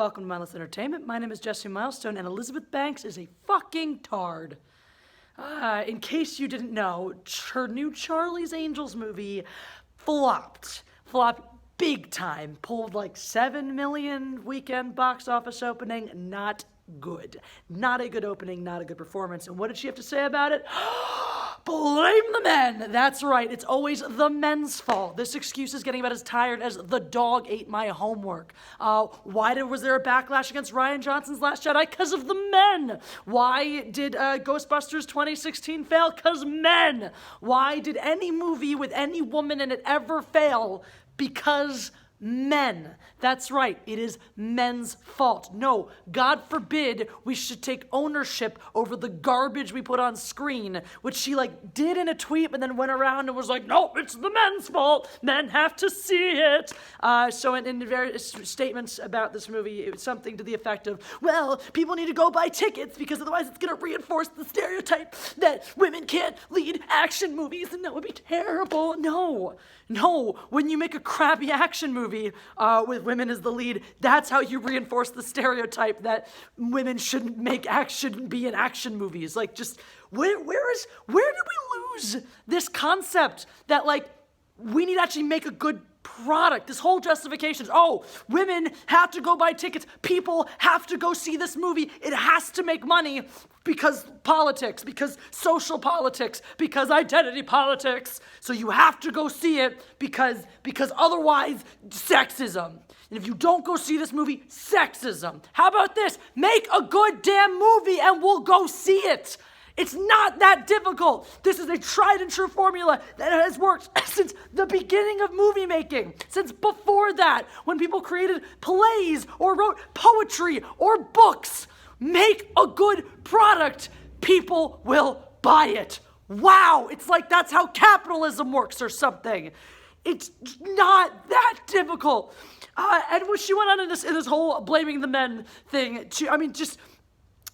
Welcome to Mindless Entertainment. My name is Jesse Milestone, and Elizabeth Banks is a fucking tard. In case you didn't know, her new Charlie's Angels movie flopped. Flopped big time. Pulled like 7 million weekend box office opening. Not good. Not a good opening, not a good performance. And what did she have to say about it? Blame the men. That's right. It's always the men's fault. This excuse is getting about as tired as the dog ate my homework. Was there a backlash against Rian Johnson's Last Jedi? Because of the men. Why did Ghostbusters 2016 fail? Because men. Why did any movie with any woman in it ever fail? Because men. That's right. It is men's fault. No, God forbid we should take ownership over the garbage we put on screen, which she did in a tweet, but then went around and was like, no, it's the men's fault. Men have to see it. So in various statements about this movie, it was something to the effect of, well, people need to go buy tickets because otherwise it's going to reinforce the stereotype that women can't lead action movies and that would be terrible. No, when you make a crappy action movie with women as the lead, that's how you reinforce the stereotype that women shouldn't be in action movies. Where did we lose this concept that we need to actually make a good product? This whole justification is, women have to go buy tickets. People have to go see this movie. It has to make money because politics, because social politics, because identity politics. So you have to go see it because otherwise sexism. And if you don't go see this movie, sexism. How about this? Make a good damn movie and we'll go see it. It's not that difficult. This is a tried and true formula that has worked since the beginning of movie making. Since before that, when people created plays or wrote poetry or books. Make a good product. People will buy it. Wow, it's like that's how capitalism works or something. It's not that difficult. And when she went on in this whole blaming the men thing,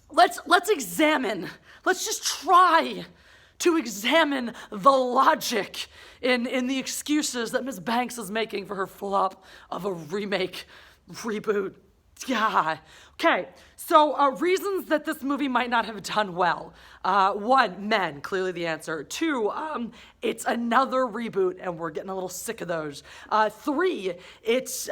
let's examine. Let's just try to examine the logic in the excuses that Ms. Banks is making for her flop of a reboot. Yeah. Okay, so reasons that this movie might not have done well. 1, men, clearly the answer. 2, it's another reboot, and we're getting a little sick of those. 3, it's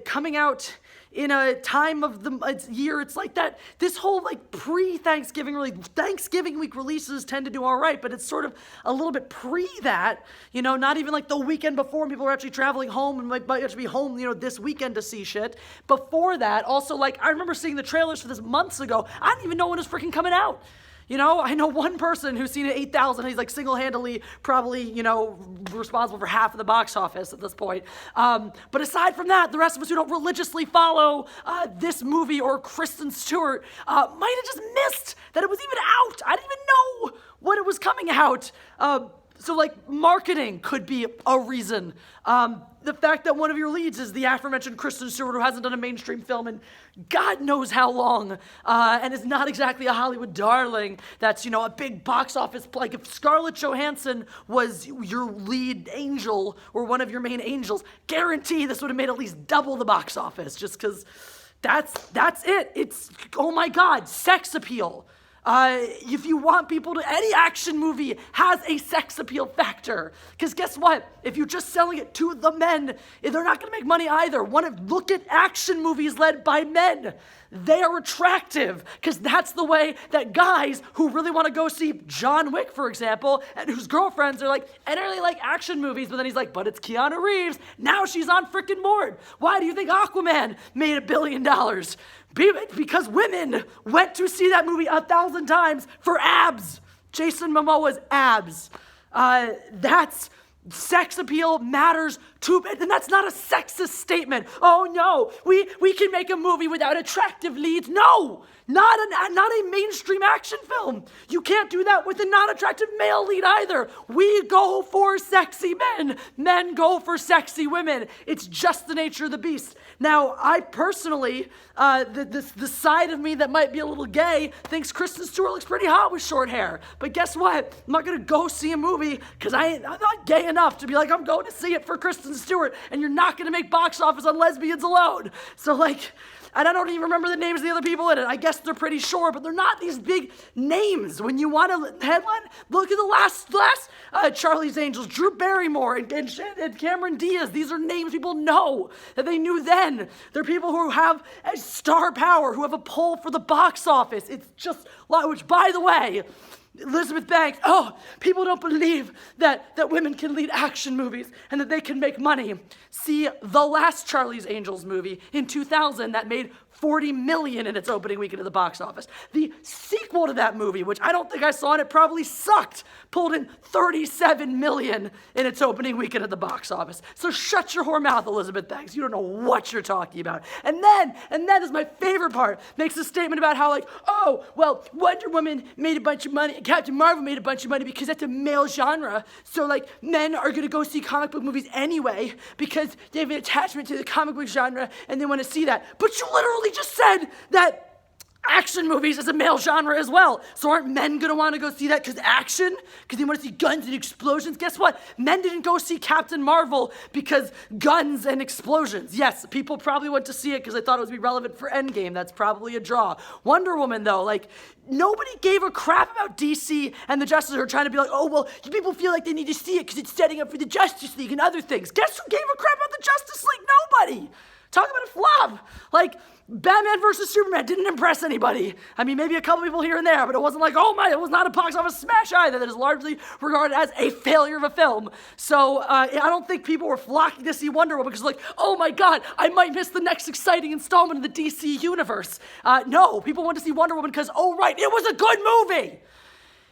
coming out in a time of the year. It's like that, this whole pre-Thanksgiving, Thanksgiving week releases tend to do all right, but it's sort of a little bit pre that, not even the weekend before when people are actually traveling home and might actually be home, this weekend to see shit. Before that, also, I remember seeing the trailers for this months ago. I didn't even know when it was freaking coming out. I know one person who's seen it 8,000. He's single-handedly probably, responsible for half of the box office at this point. But aside from that, the rest of us who don't religiously follow this movie or Kristen Stewart might have just missed that it was even out. I didn't even know when it was coming out. So marketing could be a reason. The fact that one of your leads is the aforementioned Kristen Stewart, who hasn't done a mainstream film in God knows how long, and is not exactly a Hollywood darling. That's, a big box office. If Scarlett Johansson was your lead angel or one of your main angels, guarantee this would have made at least double the box office, just because that's it. It's, oh my God, sex appeal. If you want people to, any action movie has a sex appeal factor. Because guess what? If you're just selling it to the men, they're not going to make money either. Look at action movies led by men. They are attractive because that's the way that guys who really want to go see John Wick, for example, and whose girlfriends are and I really like action movies, but then he's but it's Keanu Reeves. Now she's on frickin' board. Why do you think Aquaman made $1 billion? Because women went to see that movie 1,000 times for abs. Jason Momoa's abs. That's sex appeal matters too, and that's not a sexist statement. Oh no, we can make a movie without attractive leads. No, not a mainstream action film. You can't do that with a non-attractive male lead either. We go for sexy men. Men go for sexy women. It's just the nature of the beast. Now, I personally, the side of me that might be a little gay thinks Kristen Stewart looks pretty hot with short hair. But guess what? I'm not gonna go see a movie because I'm not gay enough enough to be like, I'm going to see it for Kristen Stewart, and you're not going to make box office on lesbians alone. So like, and I don't even remember the names of the other people in it. I guess they're pretty sure, but they're not these big names. When you want a headline, look at the last Charlie's Angels, Drew Barrymore and Cameron Diaz. These are names people know that they knew then. They're people who have a star power, who have a pull for the box office. It's just, which by the way, Elizabeth Banks, people don't believe that women can lead action movies and that they can make money. See the last Charlie's Angels movie in 2000 that made $40 million in its opening weekend at the box office. The sequel to that movie, which I don't think I saw and it probably sucked, pulled in $37 million in its opening weekend at the box office. So shut your whore mouth, Elizabeth Banks. You don't know what you're talking about. And then is my favorite part, makes a statement about how like, Wonder Woman made a bunch of money, Captain Marvel made a bunch of money because that's a male genre. So like, men are gonna go see comic book movies anyway because they have an attachment to the comic book genre and they want to see that. But you literally just said that action movies is a male genre as well. So aren't men going to want to go see that because action? Because they want to see guns and explosions? Guess what? Men didn't go see Captain Marvel because guns and explosions. Yes, people probably went to see it because they thought it would be relevant for Endgame. That's probably a draw. Wonder Woman, though, like, nobody gave a crap about DC and the Justice League are trying to be like, people feel like they need to see it because it's setting up for the Justice League and other things. Guess who gave a crap about the Justice League? Nobody. Talk about a flop. Like, Batman versus Superman didn't impress anybody. I mean, maybe a couple people here and there, but it wasn't like, it was not a box office smash either. That is largely regarded as a failure of a film. So I don't think people were flocking to see Wonder Woman because like, oh my God, I might miss the next exciting installment of the DC universe. No, people went to see Wonder Woman because, it was a good movie.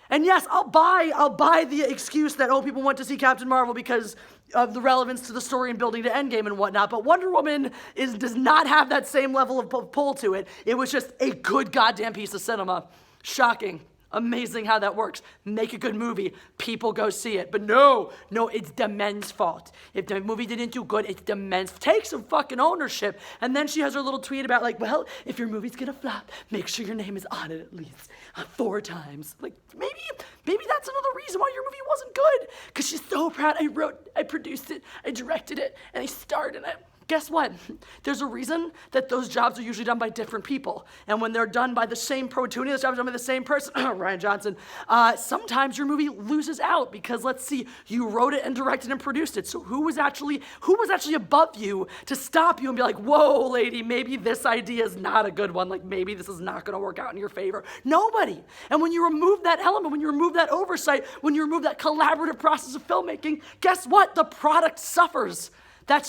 And yes, I'll buy the excuse that, people went to see Captain Marvel because of the relevance to the story and building to Endgame and whatnot, but Wonder Woman does not have that same level of pull to it. It was just a good goddamn piece of cinema. Shocking. Amazing how that works. Make a good movie. People go see it. But no, it's the men's fault. If the movie didn't do good, it's the men's. Take some fucking ownership. And then she has her little tweet about like, if your movie's gonna flop, make sure your name is on it at least 4 times. Like, maybe that's another reason why your movie wasn't good. Because she's so proud. I wrote, I produced it, I directed it, and I starred in it. Guess what? There's a reason that those jobs are usually done by different people. And when they're done by the same those jobs are done by the same person, Ryan Johnson, sometimes your movie loses out because let's see, you wrote it and directed and produced it. So who was actually above you to stop you and be like, whoa, lady, maybe this idea is not a good one. Like maybe this is not going to work out in your favor. Nobody. And when you remove that element, when you remove that oversight, when you remove that collaborative process of filmmaking, guess what? The product suffers. But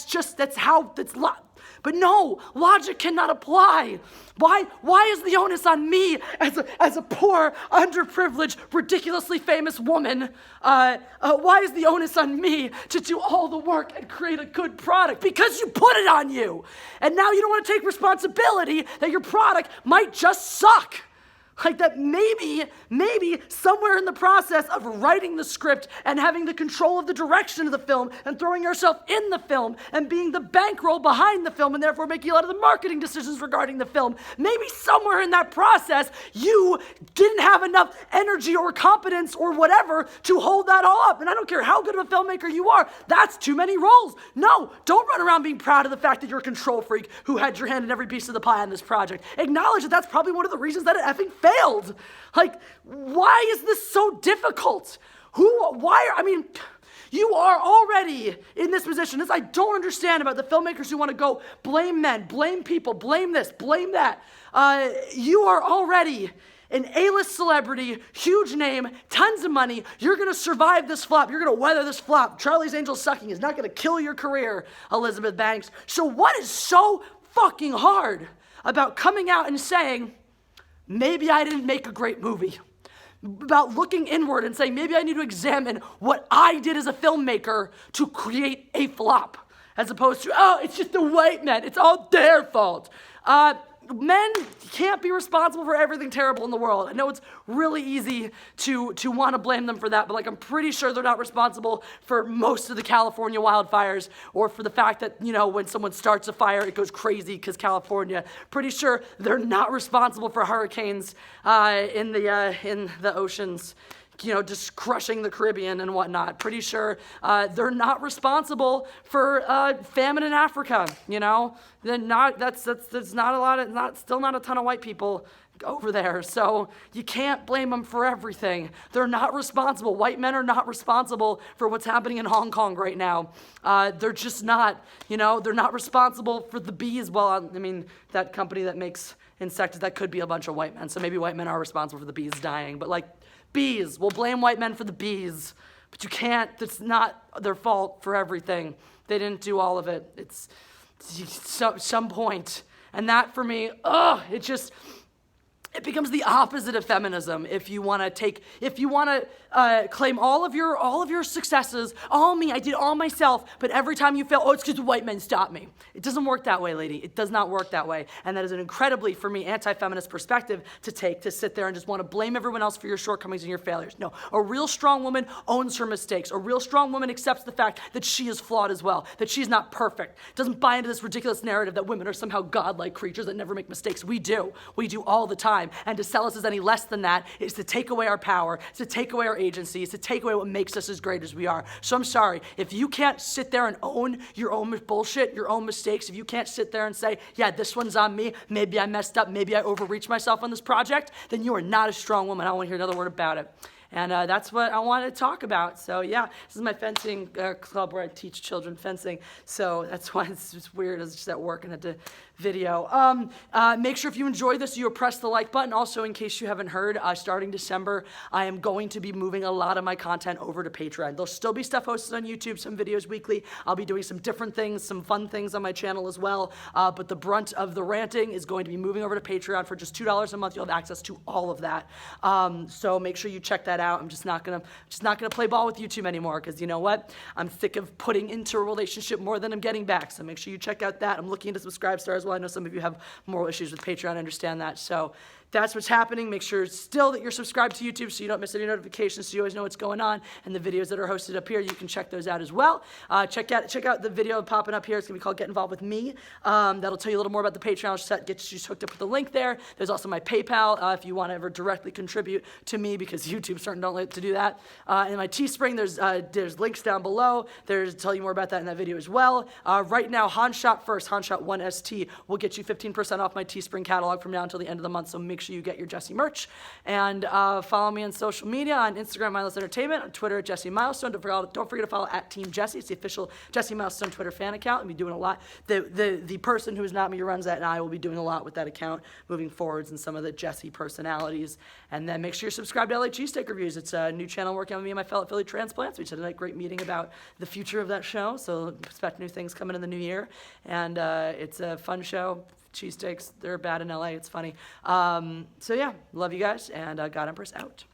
no, logic cannot apply. Why is the onus on me as a poor, underprivileged, ridiculously famous woman? Why is the onus on me to do all the work and create a good product? Because you put it on you. And now you don't want to take responsibility that your product might just suck. Like that maybe somewhere in the process of writing the script and having the control of the direction of the film and throwing yourself in the film and being the bankroll behind the film and therefore making a lot of the marketing decisions regarding the film, maybe somewhere in that process you didn't have enough energy or competence or whatever to hold that all up. And I don't care how good of a filmmaker you are, that's too many roles. No, don't run around being proud of the fact that you're a control freak who had your hand in every piece of the pie on this project. Acknowledge that that's probably one of the reasons that it effing failed. Like, why is this so difficult? You are already in this position. This I don't understand about the filmmakers who want to go blame men, blame people, blame this, blame that. You are already an A-list celebrity, huge name, tons of money. You're going to survive this flop. You're going to weather this flop. Charlie's Angels sucking is not going to kill your career, Elizabeth Banks. So what is so fucking hard about coming out and saying, maybe I didn't make a great movie? About looking inward and saying, maybe I need to examine what I did as a filmmaker to create a flop, as opposed to, it's just the white men, it's all their fault. Men can't be responsible for everything terrible in the world. I know it's really easy to want to blame them for that, but I'm pretty sure they're not responsible for most of the California wildfires or for the fact that, when someone starts a fire, it goes crazy because California. Pretty sure they're not responsible for hurricanes in the oceans just crushing the Caribbean and whatnot. Pretty sure they're not responsible for famine in Africa. They're not. That's not a lot of still not a ton of white people over there. So you can't blame them for everything. They're not responsible. White men are not responsible for what's happening in Hong Kong right now. They're just not. They're not responsible for the bees. Well, that company that makes insects, that could be a bunch of white men. So maybe white men are responsible for the bees dying. But bees, we'll blame white men for the bees. But you can't. It's not their fault for everything. They didn't do all of it. It's some point. And that for me, it becomes the opposite of feminism. If you want to claim all of your successes, all me, I did all myself, but every time you fail, it's because the white men stopped me. It doesn't work that way, lady. It does not work that way. And that is an incredibly, for me, anti-feminist perspective to sit there and just want to blame everyone else for your shortcomings and your failures. No, a real strong woman owns her mistakes. A real strong woman accepts the fact that she is flawed as well, that she's not perfect. Doesn't buy into this ridiculous narrative that women are somehow godlike creatures that never make mistakes. We do all the time. And to sell us as any less than that is to take away our power, to take away our agency, is to take away what makes us as great as we are. So I'm sorry, if you can't sit there and own your own bullshit, your own mistakes, if you can't sit there and say, yeah, this one's on me, maybe I messed up, maybe I overreached myself on this project, then you are not a strong woman. I don't want to hear another word about it. And that's what I wanted to talk about. So yeah, this is my fencing club where I teach children fencing. So that's why it's just weird. I was just at work and had to video. Make sure if you enjoy this, you press the like button. Also, in case you haven't heard, starting December, I am going to be moving a lot of my content over to Patreon. There'll still be stuff hosted on YouTube, some videos weekly. I'll be doing some different things, some fun things on my channel as well. But the brunt of the ranting is going to be moving over to Patreon for just $2 a month. You'll have access to all of that. So make sure you check that out. I'm just not gonna play ball with YouTube anymore, because you know what? I'm sick of putting into a relationship more than I'm getting back. So make sure you check out that. I'm looking into subscribe stars. Well, I know some of you have moral issues with Patreon. I understand that. So that's what's happening. Make sure still that you're subscribed to YouTube so you don't miss any notifications, so you always know what's going on. And the videos that are hosted up here, you can check those out as well. Check out the video popping up here. It's going to be called Get Involved with Me. That'll tell you a little more about the Patreon. Get you hooked up with the link there. There's also my PayPal if you want to ever directly contribute to me, because YouTube certainly don't like to do that. And my Teespring, there's links down below. There's tell you more about that in that video as well. Right now, Hanshot first, Hanshot1ST, will get you 15% off my Teespring catalog from now until the end of the month. So make sure you get your Jesse merch. And follow me on social media, on Instagram, Mindless Entertainment, on Twitter at Jesse Milestone. Don't forget to follow at Team Jesse. It's the official Jesse Milestone Twitter fan account. I'll be doing a lot. The person who is not me who runs that, and I will be doing a lot with that account moving forwards, and some of the Jesse personalities. And then make sure you're subscribed to LA Cheesesteak Reviews. It's a new channel working with me and my fellow Philly transplants. We just had a great meeting about the future of that show. So expect new things coming in the new year. And it's a fun show. Cheesesteaks, they're bad in LA. It's funny. So yeah, love you guys, and God Empress out.